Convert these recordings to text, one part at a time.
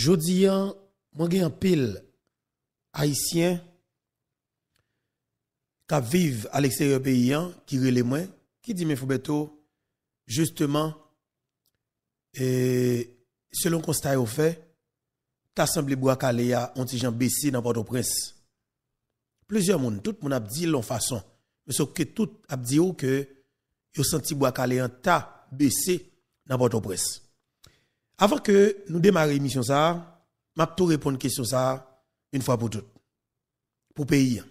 Jodi an, moi gen un pile haïtien qui vivent à l'extérieur pays qui relè moi qui dit mais Foubeto justement selon constat au fait t'assemblée Bois-Calais a on ti jan baissé dans Port-au-Prince. Plusieurs monde, tout monde a dit l'on façon, mais sauf que tout a dit que yo senti Bois-Calais en ta baissé dans Port-au-Prince. Avant que nous démarrer l'émission ça, m'a tout répondre question ça une fois pour toutes. Pour pays.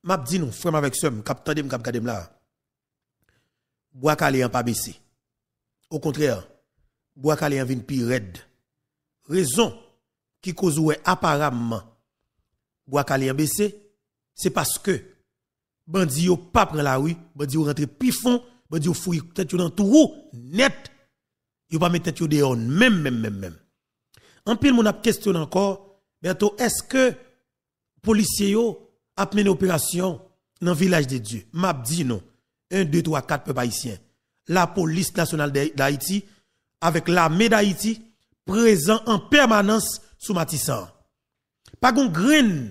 M'a dit nous frère avec somme, cap tande m cap gade là. Bois-Calais en pas baissé. Au contraire, Bois-Calais en vinn pi raide. Raison qui cause ouais apparemment Bois-Calais en baissé, c'est parce que bandi yo pas prend la rue, bandi yo rentre pi fond, bandi yo fouille tête yo dans tout rou net. Yo pas mettre tête yo dehors même. En pile mon a questionné encore, bientôt est-ce que policiers yo a mené opération dans village de Dieu? M'a dit non. 1 2 3 4 peuple haïtien. La police nationale d'Haïti avec l'armée d'Haïti présent en permanence sous Matissan. Pas gon grain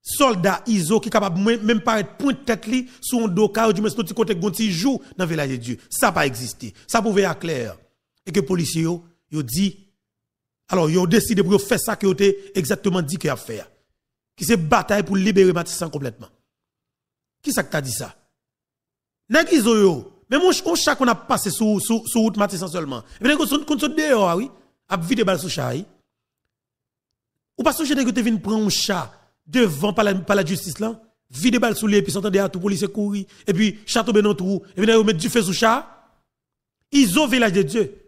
soldat ISO qui capable même paraître point tête li sous un doka ou du moins petit côté gonti joue dans village de Dieu. Ça pas existé. Ça pouvait être clair. Et que policiers yo dit alors yo décidé pour faire ça que yo exactement dit qu'il a faire. Qui c'est bataille pour libérer Matissan complètement. Qui ça que t'a dit ça? Nèg ISO yo mais on chat qu'on a passé sous route Matissan seulement. Et bien qu'on saute dehors oui, a vide balle sous chat. Ou pas sous que tu viens prendre un chat devant par la justice là, vide balle sous les puis s'entendait à tout policier courir et puis chat tomber dans trou et venir mettre du feu sous chat. ISO village de Dieu.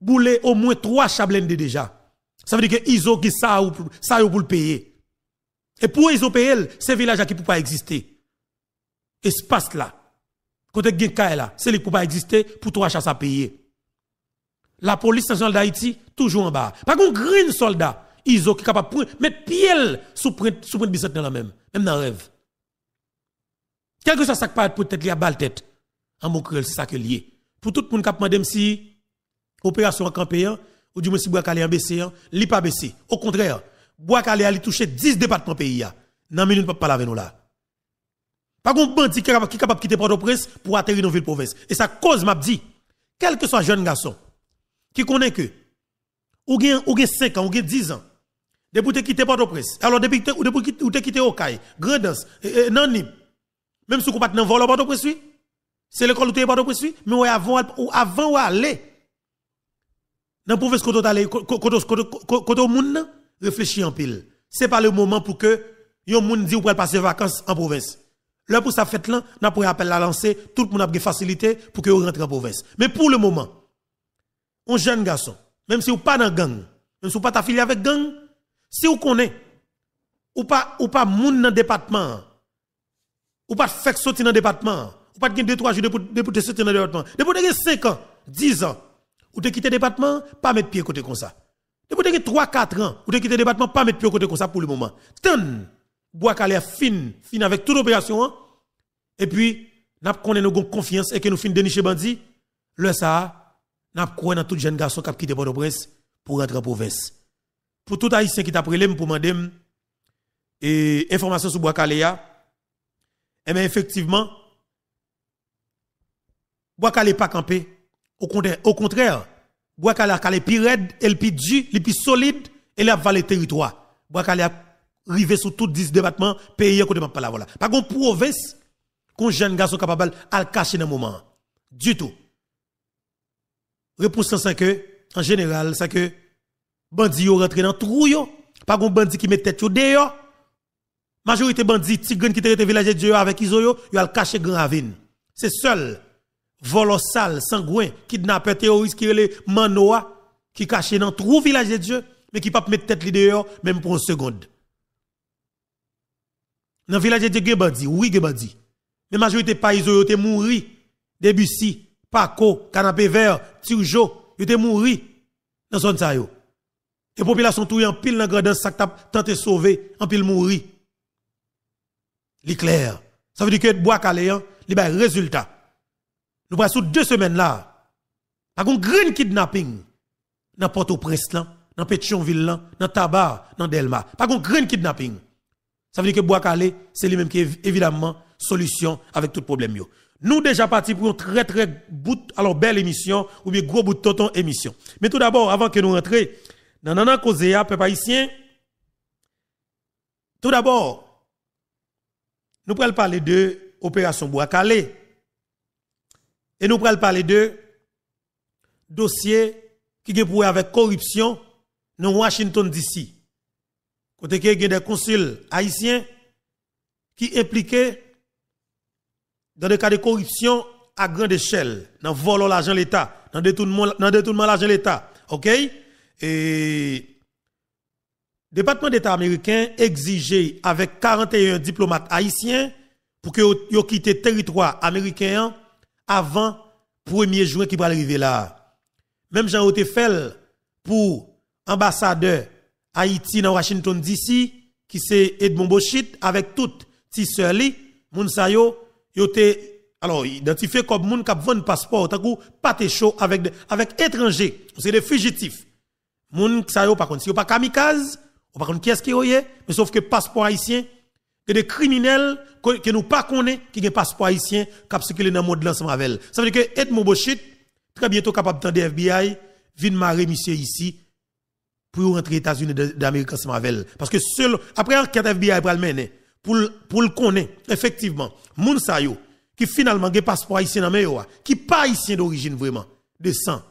Boule au moins 3 chats blindés déjà. Ça veut dire que ISO qui ça ou pour le payer. Et pour ISO payer, c'est village qui peut pas exister. Espace là. Côté gen kay là, c'est lui pour pas exister pour 3 chats à payer. La police nationale d'Haïti toujours en bas. Pas un grand soldat ISO qui capable mettre pied sous prendre bisette dans la même dans rêve. Quelque chose ça pas peut-être li a balle tête. En mon créole c'est ça que lié. Pour tout le monde qui a demandé si opération en campéen ou du moins si Bois-Calais en baissé, li pas baissé. Au contraire, Bois-Calais a touché 10 départements pays dans minute pas parler avec nous là. Pas un bandit qui est capable de quitter Port-au-Prince pour atterrir dans ville province. Et ça cause m'a dit quel que soit jeune garçon qui connaît que ou gen 5 ans ou gen 10 ans depuis que quitter Port-au-Prince. Alors depuis que quitter Okaï, Grandance, Nanib, même si vous pas dans vol Port-au-Prince, c'est l'école où tu es Port-au-Prince, mais ouais avant ou aller dans province côté moun réfléchir en pile. C'est pas le moment pour que yon moun dit ou pour passer vacances en province. Là pour ça fait là, n'a pour appel la lancer, tout le monde a des facilité pour que vous rentrez en province. Mais pour le moment, un jeune garçon, même si vous pas dans gang, même si vous pas affilié avec gang, si vous connaissez ou pas moun dans département, ou pas fait sortir dans département, ou pas gagner 2-3 jours pour te sortir dans département. Depuis que 5 ans, 10 ans, ou te quitter département, pas mettre pied côté comme ça. Depuis que 3-4 ans, ou te quitter département, pas mettre pied côté comme ça pour le moment. Tan Bois-Calais fin avec toute opération et puis n'a connaît nos confiance et que nous fin dénicher bandi, le ça n'a croit dans tout jeune garçon qui a quitté Port-au-Prince pour rentrer en province. Pour tout haïtien qui t'a prélé pour demander et information sur Bois-Calais et bien effectivement Bois-Calais pas campé au contraire Bois-Calais a calé pi raide et pi dur, le pi solide et il a valé territoire. Bois-Calais a rivé sur tout 10 départements pays côté pas là voilà. Pas gon province qu'on jeune garçon capable à cacher dans moment du tout. Réponse c'est que en général c'est que bandi yo rentré dans trou yo, pas gon bandi qui met tête yo dehors. Majorité bandi tigre qui te village de Dieu avec iso yo a caché grand ravine. C'est seul volos sale sangouin kidnappeur terroriste qui relé manoa qui caché dans trou village de Dieu mais qui pas mettre tête li dehors même pour une seconde. Dans le village de Dieu, bandi, oui, bandi. Mais la majorité des pays, ils ont mouru. Debussy, Paco, Canapé Vert, Tirjo, ils ont mouru dans la zone ça. Et la population tout en pile dans la grande sac tenté de sauver, en pile mouru. L'éclair. Ça veut dire que Bois-Calais, il y a un résultat. Nous passons 2 semaines là. Par un grand kidnapping dans Port-au-Prince, dans Pétionville là, dans Tabar, dans Delma. Pas un grand kidnapping. Ça veut dire que Bois-Calais, c'est lui-même qui est évidemment solution avec tout problème yo. Nous déjà partis pour une très belle émission ou bien gros bout de tonton émission. Mais tout d'abord, avant que nous rentrions dans Nana Kozea, peuple haïtien, tout d'abord, nous allons parler de opération Bois-Calais. Et nous allons parler de dossier qui est pour avec corruption dans Washington DC. Côté que il y a des consuls haïtiens qui impliqués dans des cas de corruption à grande échelle, dans volant l'argent de l'État, dans détournement l'argent de l'État. OK? Et département d'État américain exigeait avec 41 diplomates haïtiens pour que yo quitte le territoire américain avant 1er juin qui va arriver là. Même Jean Otefel pour ambassadeur Haïti dans Washington DC qui c'est Edmond Bochit avec toute tisseur li moun sa yo alors identifié comme moun qui vend passeport tant que pas chaud avec étrangers, c'est des fugitifs. Moun sa yo par contre si yo pas kamikaze, ou par contre qui est-ce qui yoye, mais sauf que passeport haïtien que des criminels que nous pas connaît qui ont passeport haïtien qui circuler dans le monde l'ensemble avec. Ça veut dire que Edmond Bochit très bientôt capable de FBI vient marrer monsieur ici pour rentrer aux États-Unis d'Amérique ensemble avec. Parce que seul après enquête FBI pour le mener pour le connaître effectivement moun sa yo qui finalement gen passeport haïtien dans yo qui pas haïtien d'origine vraiment de sang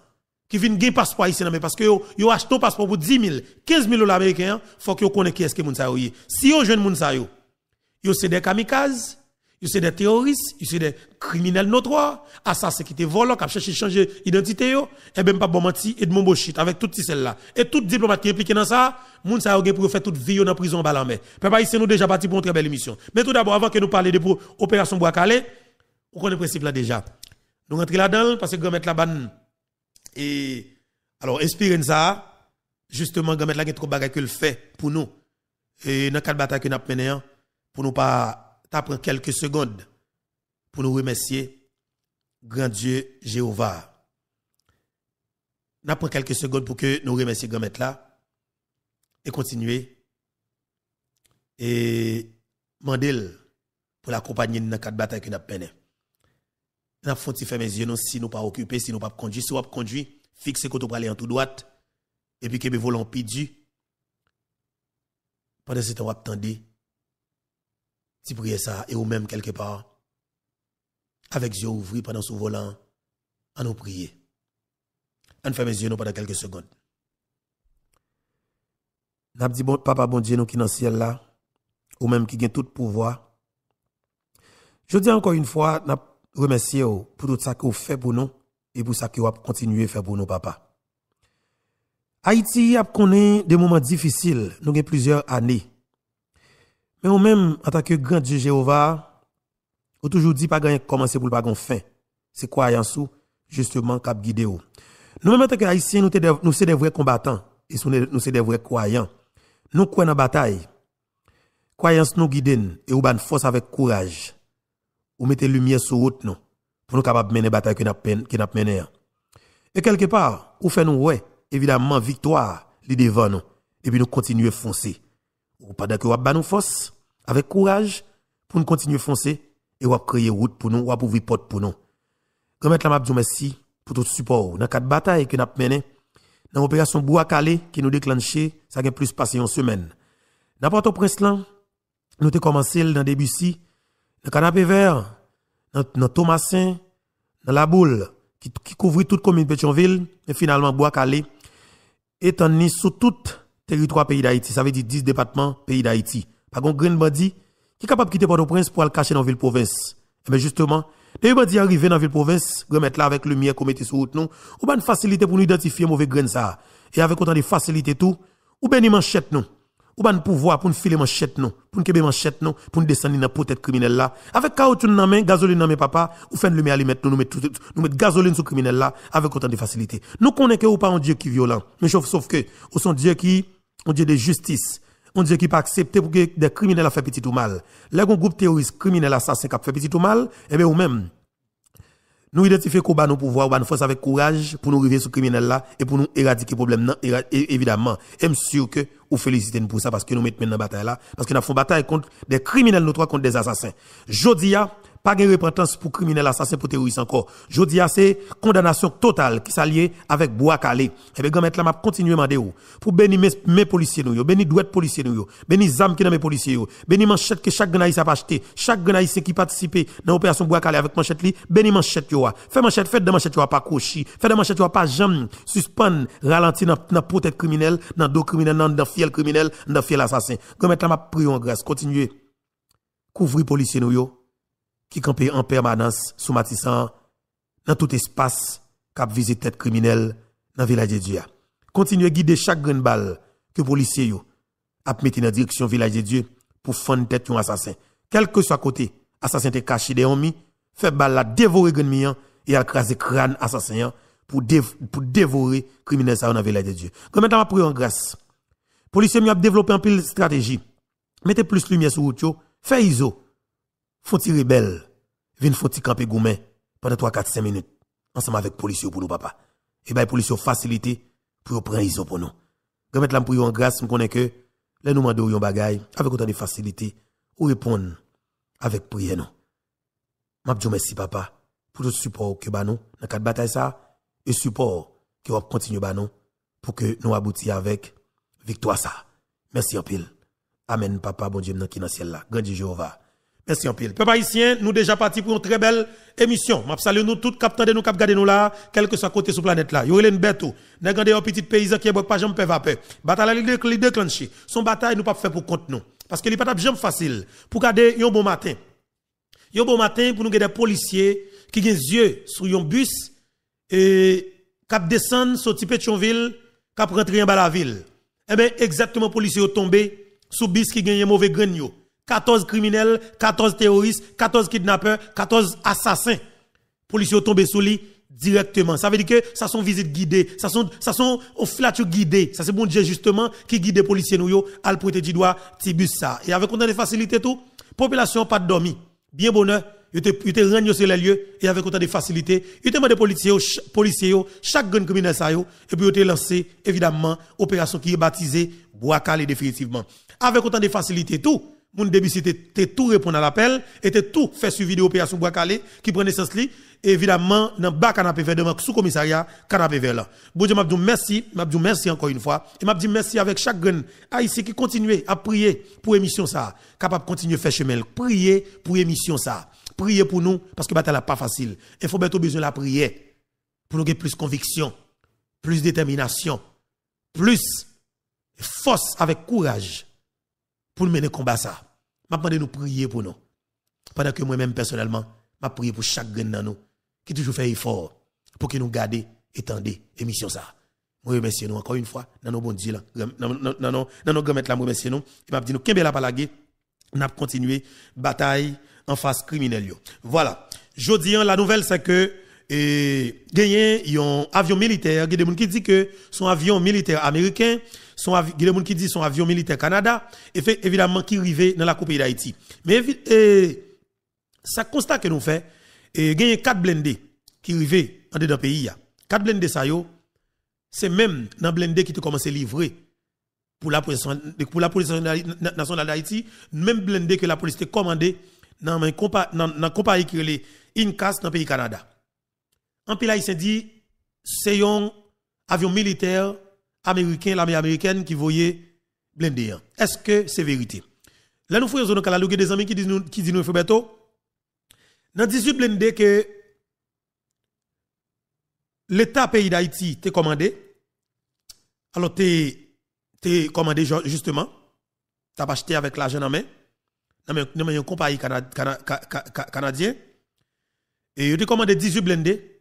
qui vient gen passeport haïtien dans parce que yo achète un passeport pour 10 000 15 000 $ américains faut que yo connaît qui est-ce que moun sa yo si yo jeune moun sa yo c'est des kamikazes, c'est des terroristes, c'est des criminels notoires, assassins qui te volent, qui cherchent à changer d'identité, et même pas bon menti, et de mon bullshit, avec toutes ces celles-là. Et tout diplomate qui est impliqué dans ça, moun sa yo pour faire toute vie dans prison balle en mer. Papa, ici, nous déjà parti pour une très belle émission. Mais tout d'abord, avant que nous parlions de l'opération Bois-Calais, on connaît le principe là déjà. Nous rentrons là-dedans, parce que grand-mère la banne, et, alors, inspirez ça, justement, grand-mère la, il y a trop de bagages que le fait pour nous. Et dans 4 batailles que nous avons menées, pour nous pas t'apprendre quelques secondes pour nous remercier grand Dieu Jéhovah. Nous prenons quelques secondes pour que nous remercions grand maître là et continuer et mandel pour l'accompagner dans 4 batailles que nous avons menées. Nous avons fait mes yeux si nous pas occupés, si nous pas conduire, si nous pas conduire, fixer côté pour aller en tout droite et puis que nous voulons pidu. Pendant ce temps, on attendez. Si priez ça, et ou même quelque part, avec yeux ouverts pendant ce volant, à nous prier. On fait mes yeux pendant quelques secondes. N'a dit bon, papa bon Dieu, nous qui dans le ciel là, ou même qui gagne tout pouvoir. Je dis encore une fois, n'a remercié pour tout ça que vous faites pour nous, et pour ça que vous continuez à faire pour nous, papa. Haïti a connu des moments difficiles, nous avons plusieurs années. Mais ou même, en tant que grand Dieu Jéhovah, ou toujours dit pas gagner commencer pour pas gon fin. C'est croyance ou, justement, cap guidé ou. Nous même en tant que haïtiens, nous sommes des vrais combattants. Et nous sommes des vrais croyants. Nous croyons dans la bataille. Croyance nous guide et ou ban force avec courage. Ou mettez lumière sur route nous. Pour nous capables de mener la bataille que nous mené. Et quelque part, ou fait nous ouais, évidemment, victoire, li devant nous. Et puis nous continuer à foncer. Ou pendant que vous avez nous force, avec courage, pour nous continuer à foncer, et vous créer route pour nous, ou pour ouvrir porte pour nous. Grand maître la m'a dit merci pour tout support. Dans 4 batailles que nous avons menées, dans l'opération Bois-Calais qui nous déclenché, ça a plus passé une semaine. Dans Port-au-Prince, nous avons commencé dans Debussy, dans Canapé Vert, dans Thomasin, dans La Boule, qui couvrit toute commune de Pétionville, et finalement Bois-Calais, étant sous toute territoire pays d'Haïti, ça veut dire 10 départements pays d'Haïti. Par contre, Green Bandi, qui est capable de quitter Port-au-Prince pour aller cacher dans la ville-province. Et bien justement, dès que Bandi arrive dans la ville-province, remettre là avec lumière qu'on mette sur route, nous, ou bien une facilité pour nous identifier mauvais grain ça. Et avec autant de facilité tout, ou bien une manchette nous, ou bien un pouvoir pour nous filer manchette nous, pour nous kebe manchette nous, pour nous descendre dans la tête criminelle là. Avec caoutchouc dans main, gasoline dans main papa, ou fait une lumière à lui mettre nous mettre gasoline sur criminel là, avec autant de facilité. Nous connaissons que ou pas un Dieu qui est violent, mais sauf que, ou son Dieu qui on Dieu de justice, on Dieu qui pas accepter pour que des criminels a fait petit ou mal. Là, un groupe terroriste criminel assassin qui a fait petit ou mal, et bien ou même, nous identifier qu'on va nous pouvoir, nous force avec courage pour nous arriver sur criminel là et pour nous éradiquer le problème évidemment. Et je suis sûr que vous félicitez nous pour ça parce que nous mettons maintenant bataille là parce que nous faisons bataille contre des criminels notoires contre des assassins. Jodia pas de repentance pour criminels assassins pour terroristes encore. Jodia c'est condamnation totale qui s'allie avec Boakale. Et bien mettre là m'a continuer demander pour bénir mes policiers nous, bénir douette policiers nous, bénir zam qui dans mes policiers yo, bénir manchette que chaque ganaïs a acheté, chaque ganaïs qui participe dans l'opération Boakale avec manchette li, bénir manchette yo. Fait manchette fait de manchette yo pas cochi, fait de manchette yo pas jamais suspend ralenti dans peut-être criminel, dans dos criminel, dans fiel criminel, dans fiel assassin. Mettre là m'a prier en grâce, continuer couvrir policiers nous yo qui campent en permanence sous Matissan dans tout espace cap visite tête criminelle dans village de Dieu. Continuez guider chaque grande balle que policiers yo a mettre dans direction village de Dieu pour fendre tête un assassin. Quel que soit côté, assassin te caché des hommes, fait balle la dévorer grand mian et écraser crâne assassin pour dévorer criminel ça dans village de Dieu. Comme maintenant prier en grâce. Policiers mi a développé un pile stratégie. Mettez plus lumière sur route yo, fait ISO. Font-ils rebelle, viennent font-ils camper goumen pendant 3, 4, 5 minutes, ensemble avec policiers pour nous, papa. Et bien, les policiers facilité pour prendre ISO pour nous. Quand mettre là pour en grâce, nous connaissons que les nous demandons yon bagay, avec autant de facilité, ou répondre avec prière nous. M'abdou merci, papa, pour tout support que bah nous, dans cette bataille ça, et support qui va continuer bah nous, pour que nous aboutissions avec victoire ça. Merci en pile. Amen, papa, bon Dieu, qui est dans le ciel là. Grand Dieu Jéhovah. Merci en pile. Peuple haïtien, nous déjà partis pour une très belle émission. M'a salue nous tous cap de nous cap garder nous là, quel que soit côté sur planète là. Yo Hélène Bertou, n'a gardé un petit paysan qui boit pas jamais vapeur. Bataille li déclenché. Son bataille nous pas faire pour contre nous parce que il pas jamais facile pour garder un bon matin. Un bon matin pour nous garder des policiers qui ont des yeux sur un bus et cap descendre sorti Pétionville, cap rentrer en bas la ville. Eh ben exactement policiers ont tombé sous bus qui gagne mauvais grain yo. 14 criminels, 14 terroristes, 14 kidnappeurs, 14 assassins. Policiers sont tombés sous lui directement. Ça veut dire que ça sont visites guidées, ça sont flature guidées. Ça c'est bon Dieu justement qui guide les policiers nous yo à le pointer du doigt petit bus ça. Et avec autant de facilité tout, population pas dormi. Bien bonheur, il te rendre sur les lieux et avec autant de facilité, il te demande policiers chaque grand criminel ça yo et puis il te lancé évidemment opération qui est baptisée Boakale définitivement. Avec autant de facilité tout mon début c'était tout répondre à l'appel et tout fait suivi de l'opération Boakale qui prenait sens li évidemment dans bas canapé vert de sous commissariat canapé vert là. Bon Dieu m'abdou merci encore une fois et m'abdou merci avec chaque grain haïtien qui continue à prier pour émission ça capable continuer faire chemin prier pour émission ça prier pour nous parce que bataille pas facile il faut bientôt besoin de la prière pour nous avoir plus conviction plus détermination plus force avec courage pour nous mener le combat ça. Je demande de nous prier pour nous. Pendant que moi-même personnellement, je prie pour chaque grain dans nous qui toujours fait effort pour que nous gardions et tendez émission ça. Je remercie nous encore une fois dans nos bons dieux là, dans nos gamètes là, je remercie nous. Et je dis nous kembe la palagé, nous avons continué bataille en face criminelle. Voilà. Jodi la nouvelle c'est que gagné un avion militaire, il y a des gens qui disent que son avion militaire américain, il y a des gens qui disent son avion militaire Canada, et fait évidemment qui arrive dans la coupe d'Haïti. Mais ça constate que nous fait, gagné 4 blindés qui arrivent en dedans pays. 4 blindés ça yo, c'est même dans blindé qui te commence à livrer pour la police nationale d'Haïti, même blindé que la police te commandé dans la compagnie qui est les INCAS dans le pays Canada. En pile il s'est dit c'est un avion militaire américain, l'armée américaine qui voyait blindé. Est-ce que c'est vérité? Là nous faisons zone Canada, des amis qui disent nous Roberto dans 18 blindés que l'État pays d'Haïti t'a commandé. Alors t'es commandé justement, t'as acheté avec l'argent en main dans une compagnie canadienne et tu as commandé 18 blindés.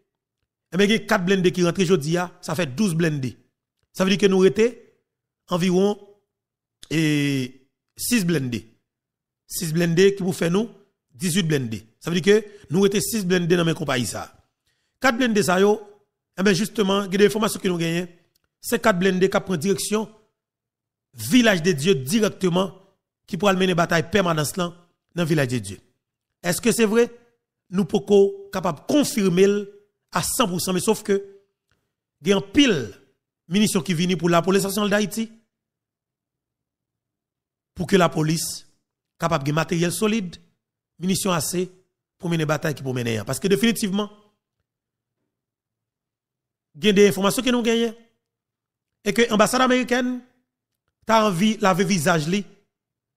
Et bien, il y a 4 blindés qui rentrent aujourd'hui, ça fait 12 blindés. Ça veut dire que nous étions environ 6 blindés. 6 blindés qui vous fait nous 18 blindés. Ça veut dire que nous étions 6 blindés dans mes compagnies. 4 blindés, ça yo, et bien justement, il y a des informations que nous gagnons. C'est 4 blindés qui prennent direction village de Dieu directement, qui pourra mener bataille permanente dans le village de Dieu. Est-ce que c'est vrai? nous pouvons capable confirmer à 100%, mais sauf que, il y a un pile munitions qui viennent pour la police nationale d'Haïti, pour que la police capable de matériel solide, munitions assez pour mener bataille qui pour mener. Parce que définitivement, il y a des informations que nous gagnons et que l'ambassade américaine a envie de laver visage li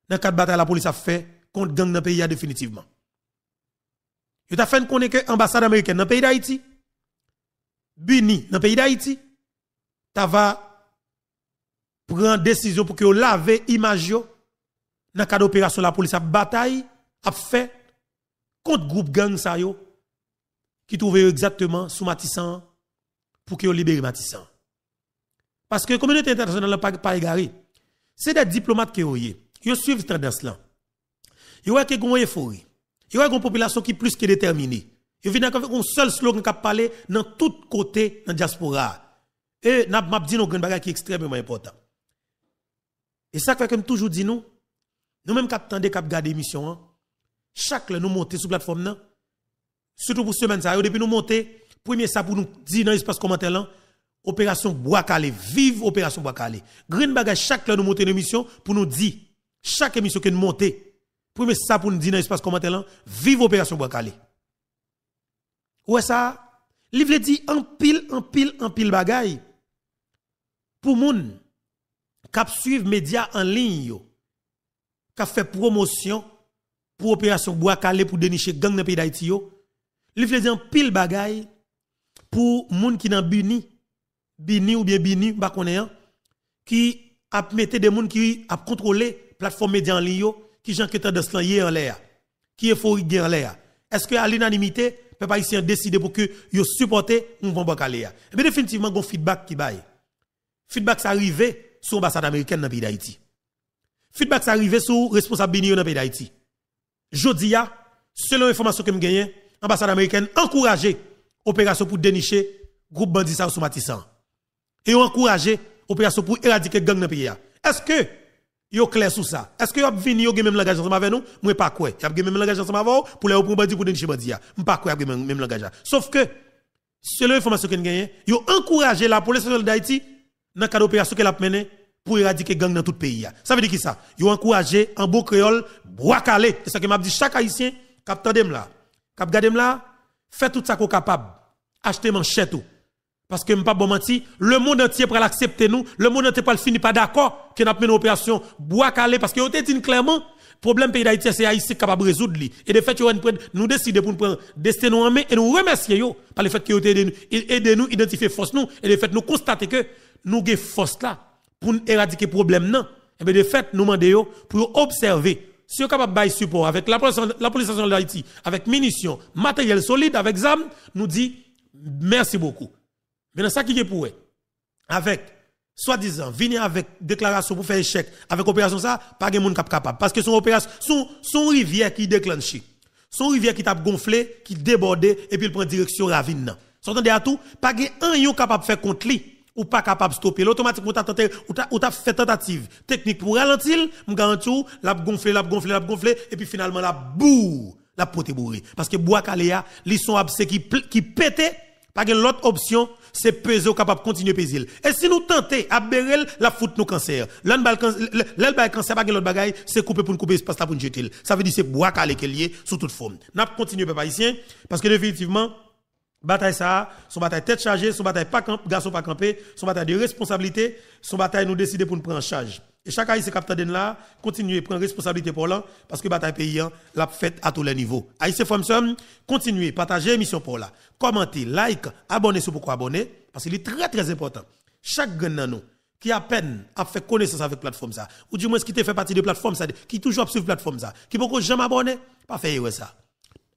dans le cadre de bataille la police a fait contre gang dans le pays définitivement. Il a fait connaître que l'ambassade américaine dans le pays d'Haïti, Bini dans le pays d'Haïti, ta va prendre décision pour que vous lave image dans le cadre d'opération la police a bataille a fait contre groupe gang sa yo qui trouve exactement sous Matissan pour que vous libérez Matissan. Parce que la communauté internationale n'a pas égaré. C'est des diplomates qui ont suivent tendance là. Ils ont une euphorie. Ils ont une population qui est plus que déterminée. Ils viennent avec un seul slogan qui a parlé dans tout côté dans la diaspora. Et n'a pas dit nos grandes bagages qui est extrêmement important. Et ça fait comme toujours dit nous même qui attendons cap garder émission chaque nous monter sur plateforme là surtout pour semaine ça depuis nous monter premier ça pour nous dire dans l'espace commentaire là opération Bois Calé vive opération Bois Calé green bagage chaque nous monter une émission pour nous dire chaque émission que nous monter premier ça pour nous dire dans l'espace commentaire là vive opération Bois Calé ouais ça livre dit en pile bagaille pour moun cap suivre médias en ligne yo qui fait promotion pour opération Bois Calé pour dénicher gang dans le pays d'Haïti yo. Li vle di en pile bagay pour moun qui dans Bini ou bien Bini ba konnen qui a mette des moun qui a contrôler plateforme média en ligne yo qui jan que tendance lan yé en l'air qui euphorique en l'air. Est-ce que à l'unanimité peuple haïtien décider pour que yo supporter mouvement Bois Calé ya. Mais définitivement gon feedback qui bail. Feedback ça arrivé sur l'ambassade américaine dans le pays d'Haïti. Feedback ça arrivé sur responsable Bini dans le pays d'Haïti. Jodi a, selon l'information que me gagne, l'ambassade américaine encouragé opération pour dénicher groupe bandit ça sous Matissan. Et encouragé opération pour éradiquer gang dans le pays. Est-ce que yo clair sur ça? Est-ce que yo vini yo même langage ensemble avec nous? Moi pas quoi. Y a même langage ensemble avec vous pour les pour bandit pour dénicher bandit. Pas quoi y a même langage. Sauf que selon l'information que me gagne, yo encouragé la police nationale d'Haïti dans cadre d'opération qu'elle a menée pour éradiquer gang dans tout le pays. Ça veut dire qui ça? Ils ont encouragé en beau créole, Bois Calé. C'est ça que m'a dit chaque haïtien, cap tandem là, cap gadem là, fait tout ça qu'on capable. Acheter manchette tout. Parce que m'pas bon menti, le monde entier pour l'accepter nous, le monde entier pour le finir pas d'accord que n'a mené opération Bois Calé parce que on te dit clairement problème pays d'Haïti c'est haïtien capable résoudre li. Et de fait nous décider pour nous prendre destin nous en main et nous remercier yo par le fait que aider nous identifier force nous et de fait nous constater que nous avons force là pour éradiquer problème non et bien de fait nous demandons pour observer si vous êtes capable de bailler support avec la police nationale d'Haïti avec munitions matériel solide avec ZAM nous dit merci beaucoup. Maintenant ça qui est pour avec soi-disant venir avec déclaration pour faire échec avec opération ça pas de monde capable parce que son opération son rivière qui déclenche son rivière qui tape gonflé qui débordé et puis il prend direction ravine. S'entendez à tout pas de un yon capable faire contre lui ou pas capable de stopper automatiquement ou t'a fait tentative technique pour ralentir me garantis l'a gonfler et puis finalement la boue la pote bourré parce que Bois Calé li sont abcès qui pété pas de l'autre option c'est peser capable continuer peser et si nous tenter à berel la fout nous cancer l'elbal cancer pas de l'autre bagaille c'est couper pour nous couper espace là pour nous jeter ça veut dire c'est Bois Calé qui est lié sous toute forme n'a continuer peuple haïtien parce que définitivement bataille ça, son bataille tête chargée, son bataille pas garçon pas campé, son bataille de responsabilité, son bataille nous décider pour nous prendre en charge. Et chaque haïtien capitaine là, continuer prendre responsabilité pour là parce que bataille paysan l'a fait à tous les niveaux. Haïtien Famson, continuer partager émission pour là. Commentez, like, abonnez sur pourquoi abonner parce qu'il est très très important. Chaque grand nous qui a peine à faire connaissance avec plateforme ça ou du moins qui te fait partie de plateforme ça qui toujours suivre plateforme ça, qui peut jamais abonner, pas faire ça.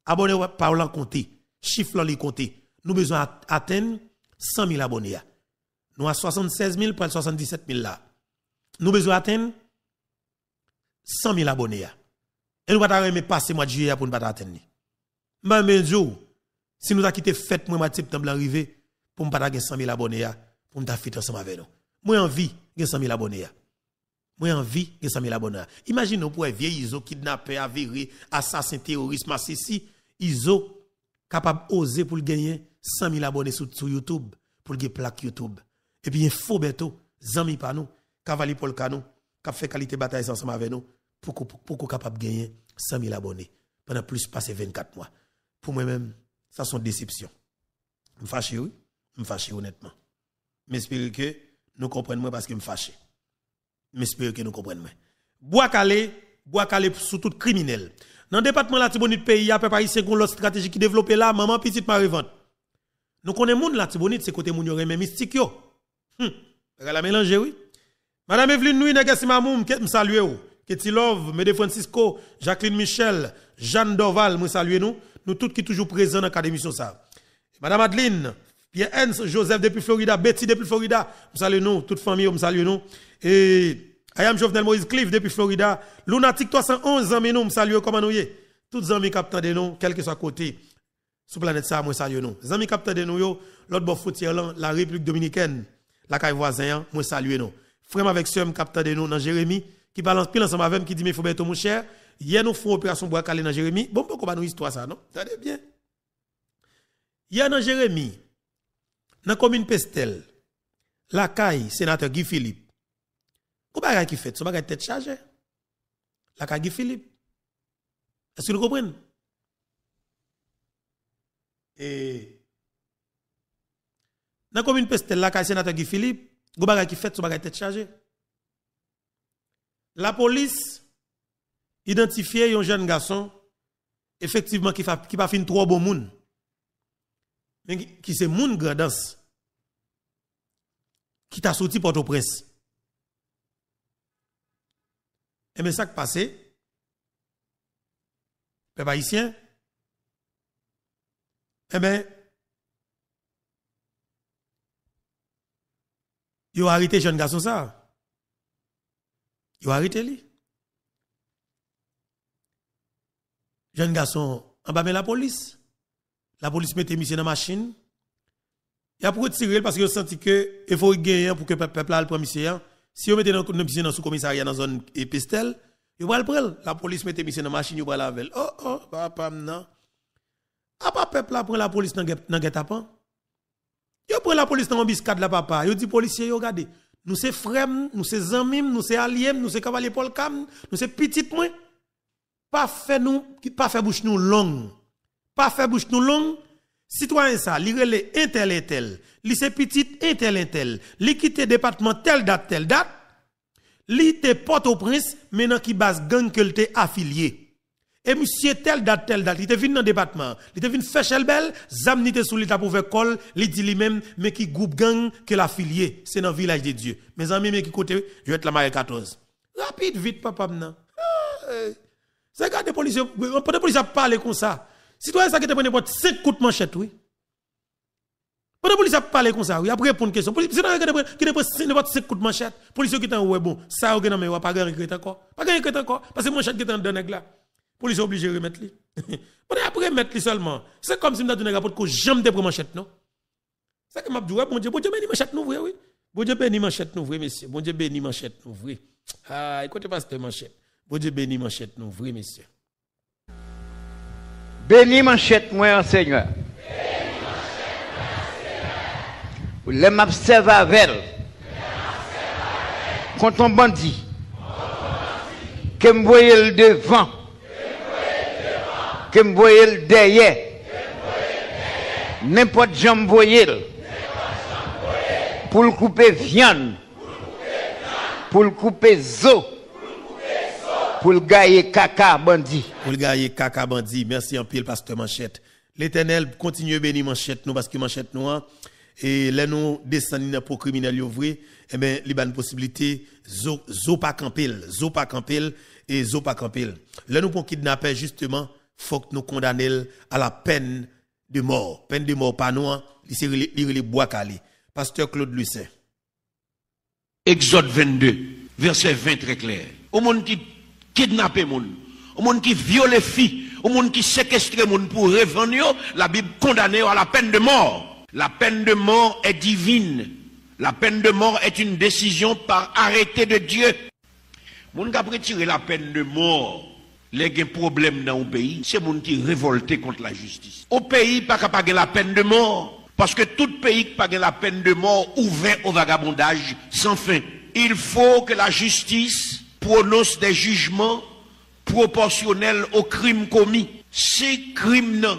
Abonnez parlant compter. Chiffre li compté. Nous besoin atteindre 100 000 abonnés. Nous à 76 000 pour 77 000 là. Nous besoin atteindre 100 000 abonnés. Et nous pas remettre passer mois de juillet pour nous pas atteindre. Mais jour si nous a quitté fête mois de septembre arrivé pour nous pas gagner 100 000 abonnés pour nous faire ensemble avec nous. Moi envie gagner 100 000 abonnés. Moi envie gagner 100 000 abonnés. Imaginez pour un vieux Iso kidnappé, aviré, assassin, terroriste, massissi, Iso capable oser pour gagner 100 000 abonnés sur YouTube, pour gagner plaque YouTube. Et puis, il faut bientôt, Zami par nous, Cavalier Paul Canou, qui fait qualité bataille ensemble avec nous, pour qu'on capable de gagner 100 000 abonnés pendant plus passer 24 mois. Pour moi-même, ça sont déception. Je me fâche, oui. Je me fâche honnêtement. J'espère que nous comprenons parce que je me fâche. J'espère que nous comprenons. Bois calé sous tout criminel. Dans le département de la Tibonite pays, il y a pas ici l'autre stratégie qui développe là, maman petite marivante. Nous connaissons moun la Tibonite, c'est côté moun yo remè mystique yo. La mélanger oui. Madame Evelyne Nui Negasi Mamoum, me salue ou. Ketty Love, Mede Francisco, Jacqueline Michel, Jeanne Dorval, me salue nous. Nous tous qui toujours présents dans l'académie sur ça. Madame Adeline, Pierre Hens, Joseph depuis Florida, Betty depuis Florida, me salue nous, toute famille, me salue nous. Et Ayam Jovenel Moïse Cliff depuis Florida, Lunatic 311, amis nous, me salue comment nous y. Toutes amis capteurs de nous, quel que soit côté. Sous planète ça, moi salue nous. Les amis capteurs de nous, l'autre bord frontière la République dominicaine, la caille voisin, moi salue nous. Frère avec sœur capteur de nous dans Jérémie qui balance pile ensemble avec qui dit mais faut bientôt mon cher, hier nous faisons opération bois calé dans Jérémie. Bon pourquoi pas nous histoire ça non? Ça va bien. Hier dans Jérémie dans commune Pestel, la caille sénateur Guy Philippe. Comment bagay qui fait? Ce bagay tête chargée. La caille Guy Philippe. Est-ce que vous comprenez? Et dans la commune Pestel, la caille sénateur Guy Philippe, go bagay qui fait, so bagay tête chargée. La police identifié un jeune garçon, effectivement, qui pas fin trop bon moun. Mais qui c'est moun grandance. Qui t'a sorti Port-au-Prince. Et bien, ça qui passe, peuple haïtien, eh bien, ils ont arrêté jeune garçon ça. Ils ont arrêté lui. Jeune garçon, en bas de la police. La police mettait monsieur dans la machine. Il a pour tirer parce qu'il a senti que il faut gagner pour que le peuple ait le premier. Si on mettait dans le sous-commissariat dans la zone Pestel, il va le prendre. La police mettait monsieur dans la machine, il va la veille. Oh, papa, non. Ah, pas peuple prend la police dans le guet-apens. Yo prend la police dans un biscade la papa. Yo dit policier, yo regardez. Nous c'est frères, nous c'est amis, nous c'est alliés, nous c'est cavalier Paul Cam, nous c'est petit moins. Pas fait bouche nous long. Pas fait bouche nous long. Citoyen ça, li relè intel, li c'est petit intel, li quitte département telle date, li te Port-au-Prince, maintenant qui base gang que te affilié. Et monsieur telle date, il te venu dans le département, il te venu faire Chelbel, zam te sous l'état pour faire col, il dit lui-même, mais qui groupe gang que l'affilié, c'est dans le village de Dieu. Mes amis, mais qui côté, je vais être la Marie 14. Rapide, vite, papa, maintenant. C'est quand des policiers, les policiers parlent comme ça. Citoyen, ça qui te prend n'importe 5 coups de manchette, oui. Pour les policiers parler comme ça, oui, après répondre une question. Citoyen qui te prend n'importe 5 coups de manchette, policiers qui t'en ouais bon, ça, vous n'avez pas gagné encore. Pas gagné encore, parce que manchette qui t'en donne là. Police obligé de remettre lui. Pour après mettre lui seulement. C'est comme si nous donné rapport que jamais de manchette non. C'est que m'a dit bon Dieu béni manchette nous vrai oui. Bon Dieu béni manchette nous vrai messieurs. Bon Dieu béni manchette nous vrai. Ah, écoutez pasteur manchette. Bon Dieu béni manchette nous vrai messieurs. Béni manchette moi Seigneur. Béni manchette moi Seigneur. Les m'observe avec. Quand on bandit. Que me voyez le devant. Que me voyez le derrière. N'importe jambe voyez. Pour le couper viande. Pour le couper zo. Pour le gailler caca bandit. Pour le gailler caca bandit. Merci en pile, pasteur Manchette. L'Éternel continue à bénir Manchette nous parce que Manchette nous, et là nous descendons pour criminel ouvrir, eh bien, il y a une possibilité, zo pas campel et zo pas campel. Là nous pour kidnapper justement, faut que nous condamnions à la peine de mort. Peine de mort pas nous, c'est les bois calés. Pasteur Claude Lucet. Exode 22, verset 20 très clair. Au monde qui kidnappe moun, au monde qui viole filles, au monde qui séquestre moun pour revendre, la Bible condamne à la peine de mort. La peine de mort est divine. La peine de mort est une décision par arrêté de Dieu. Moun qui a retiré la peine de mort, les problèmes dans le pays, c'est les gens qui révoltent contre la justice. Au pays, pas capable de la peine de mort. Parce que tout pays qui n'a pas la peine de mort ouvert au vagabondage sans fin. Il faut que la justice prononce des jugements proportionnels aux crimes commis. Si crime n'a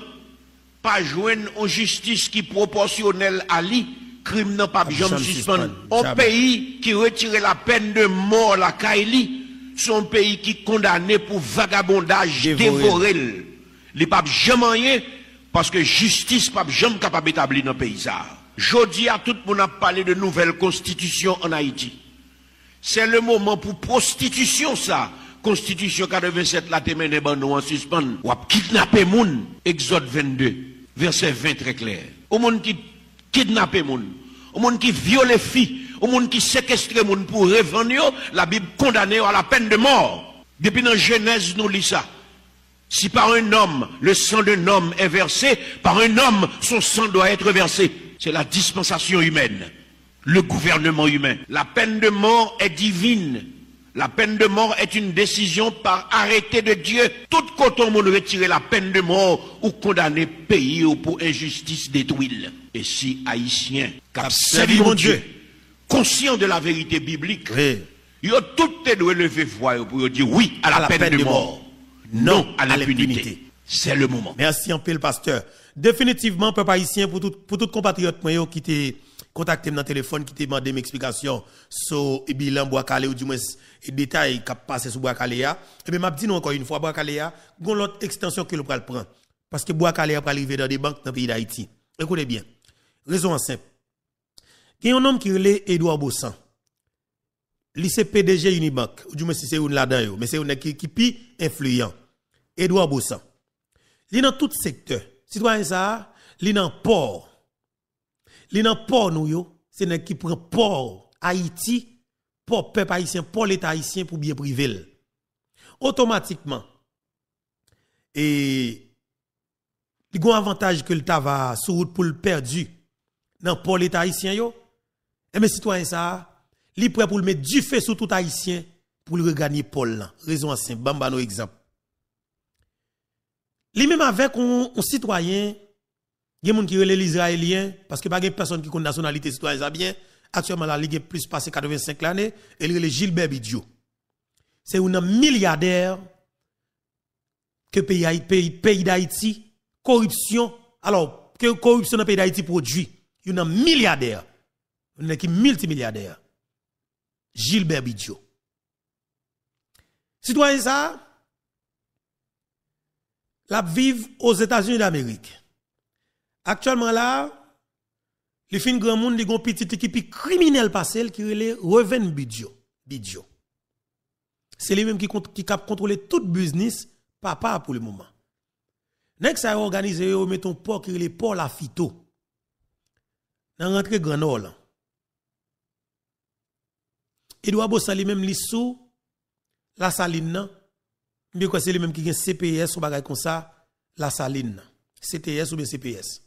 pas joindre en justice qui proportionnelle à lui, crime n'a pas jamais suspendre. Un pays qui retire la peine de mort la Kaili, son pays qui condamné pour vagabondage dévoré. Il pas jamais rien parce que justice pas jamais capable d'établir dans le pays ça. Jodi à tout le monde a parlé de nouvelle constitution en Haïti. C'est le moment pour prostitution ça. Constitution 87 la témène de ban en suspend. Ou a kidnapper moun. Exode 22 verset 20 très clair. Au monde qui kidnapper moun, au monde qui viole filles, au monde qui séquestre moun pour revendre, la Bible condamne à la peine de mort. Depuis dans Genèse nous lit ça. Si par un homme, le sang d'un homme est versé, par un homme, son sang doit être versé. C'est la dispensation humaine, le gouvernement humain. La peine de mort est divine. La peine de mort est une décision par arrêté de Dieu. Tout quand on retirer la peine de mort ou condamner pays ou pour injustice détruire. Et si Haïtiens, cap servi mon Dieu, conscient de la vérité biblique, ils ont tout levé voix pour dire oui à la peine de mort. Non à l'impunité. C'est le moment. Merci un peu le pasteur. Définitivement, peuple haïtien, pour tout compatriote qui t'est contacté dans le téléphone, qui t'a demandé une explication sur le bilan Boakale ou du moins les détails qui passent sur Boakale. Et bien, m'a dit encore une fois, Boakale, il y a l'autre extension que le prend. Parce que Boakale va arriver dans des banques dans le pays d'Haïti. Écoutez bien. Raison simple. Il y a un homme qui est Edouard Bossan. Lycée PDG Unibank, ou du moins si c'est une là-dedans, mais c'est une qui pi influent. Edouard Bossan. Il est dans tout secteur. Citoyen ça, il est dans port. Il est dans port nous c'est un qui prend port Haïti, port peuple haïtien, port l'État haïtien pour bien privé. Automatiquement. Et il y a un avantage que le va sur route pour le perdu dans port l'État haïtien et mes citoyens ça li prêt pour le mettre du feu sur tout haïtien pour le regagner Paul là. Raison simple, bamba no exemple. Li même avec un citoyen, il y a des gens qui relèvent les Israéliens parce que pas de personne qui connaît la nationalité citoyen ça bien. Actuellement la ligue plus passé 85 l'année, et il est Gilbert Bidjo. C'est un milliardaire que pays d'Haïti corruption alors que corruption dans le pays d'Haïti produit. Il y a un milliardaire, il y a qui multimilliardaire. Gilbert Bidjo. Citoyen ça, la vive aux États-Unis d'Amérique. Actuellement là, les fins grand monde, les petite équipe criminelle passée qui relève Reven Bidjo. C'est les mêmes qui contrôlent tout business papa pour le moment. Next ça organisé mettons port qui relève port la Fito. Dans rentrée Grand Nord là. Edouard Bossan lui-même li sous la saline bien quoi c'est lui-même qui gagne CPS ou bagay comme ça la saline CTS ou bien CPS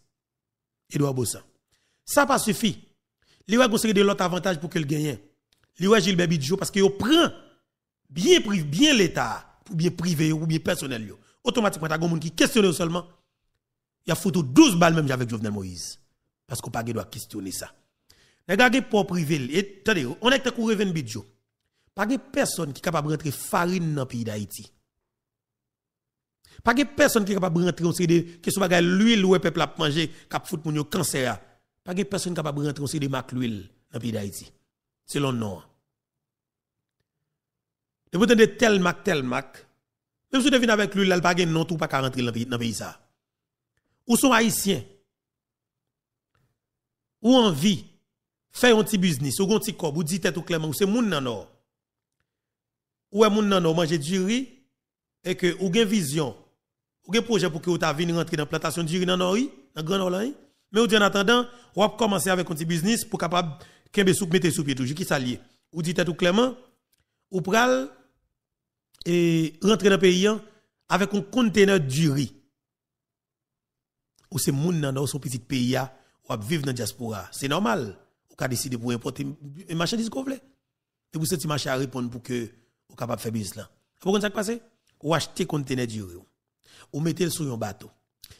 Edouard Bossan ça pas suffit li va conseiller de l'autre avantage pour qu'il gagne li va Gilbert Bidjo parce que yo prend bien l'état pour bien privé ou bien personnel yo automatiquement ta gon monde qui questionne seulement il y a photo 12 balles même avec Jovenel Moïse parce qu'on pas doit questionner ça. Regardez pour privé, et attendez, on est pour Reven Bidjo. Pas de personne qui est capable de rentrer farine dans le pays d'Haïti. Pas de personne qui est capable de rentrer on de question bagay l'huile ou peuple a manger cap fout moun yo cancer. Pas de personne capable de rentrer on de marque l'huile dans le pays d'Haïti. Selon nous. Et vous entendez tel marque. Même si vous venez avec l'huile, elle pas de non tout pas rentrer dans le pays ça. Ou sont haïtiens. Ou envie faire un petit business, ou un petit corps, ou dit tout clairement, ou c'est moun nan or. Ou est moun nan or manger du riz, et que ou gen vision, ou gen projet pour que ou ta vini rentrer dans la plantation du riz nan or, dans grand or là, mais ou dit en attendant, ou a commencer avec un petit business pour capable kembe soupe mettre sous pied toujours qui ça lié. Ou dit tout clairement, ou pral et rentrer dans le pays avec un conteneur du riz. Ou c'est moun nan or son petit pays ou a vivre dans la diaspora. C'est normal. Ou a décidé pour importer une marchandise qu'on voulait. Et vous cette marché à répondre pour que vous capable faire business là. Vous comprenez ça qui passe? ou acheter conteneur du riz, ou mettez le sur un bateau.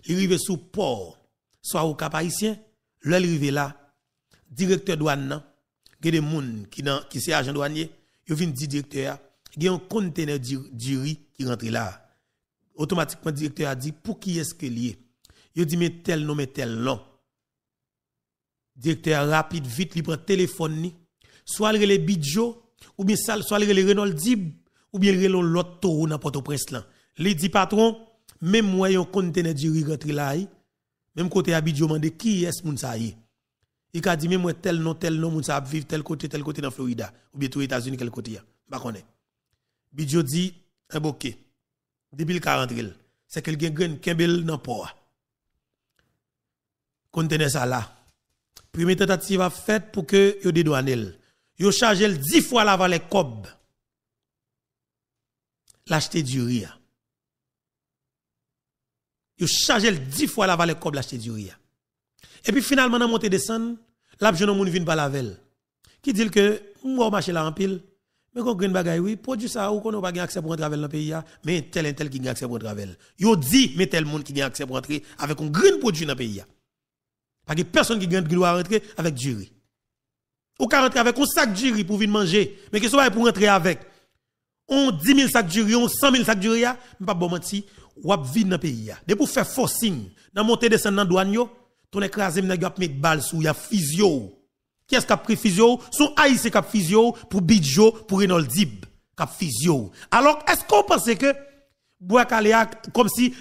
Il arrive sous port, soit au Cap Haïtien, là il arrive là, directeur douane, il y a des gens qui sont agents douaniers, ils viennent dire directeur, il y a un conteneur du riz qui rentre là. Automatiquement, le directeur a dit, pour qui est-ce que lié? Il dit, mais tel nom, mais tel nom. Directeur rapide, vite, il prend le téléphone, soit il relève Bidjo, ou bien soit il relève Renault Dib, ou bien il relève l'autre taureau dans Port-au-Prince là. Il dit, patron, même moi, un conteneur du riz rentre là, même côté à Bidjo, demande qui est-ce moun ça y? Il a dit, même moi, tel nom, moun ça vivre tel côté dans Florida, ou bien aux États-Unis, quel côté ya. Pas connaît. Bidjo dit, un bokeh. Depuis le 40, c'est quelqu'un qui a un kembel dans le port. Contenez ça là. Première tentative a faite pour que yo dédouanel. Yo charge 10 fois la valeur cob. L'acheter du riz. Yo charge 10 fois la valeur cob l'acheter du riz. Et puis finalement dans montée descendre, la jeune moun vinn par la velle. Qui dit que moi marcher là en pile. Mais quand on bagay oui, produit ça ou qu'on pas accès pour entrer dans le pays mais tel qui a accès pour entrer. Yo dit mais tel monde qui a accès pour entrer avec un green produit dans le pays. Parce que personne qui doit rentrer avec du riz. Ou qu'à rentrer avec un sac de riz pour venir manger, mais que soit pour rentrer avec on 10 000 sacs de riz, on 100 000 sacs de riz, pas bon menti, ou ap vide dans le pays. De pour faire forcing, dans monter descendre dans douane yo, ton écrasé m'nèg ap mettre balle sou, y a physio. Qui est-ce qui a pris physio? Son haïtien qui a physio pour Bidjo, pour Renault Dib, qui a physio. Alors, est-ce qu'on pense que Bois Kalea, comme si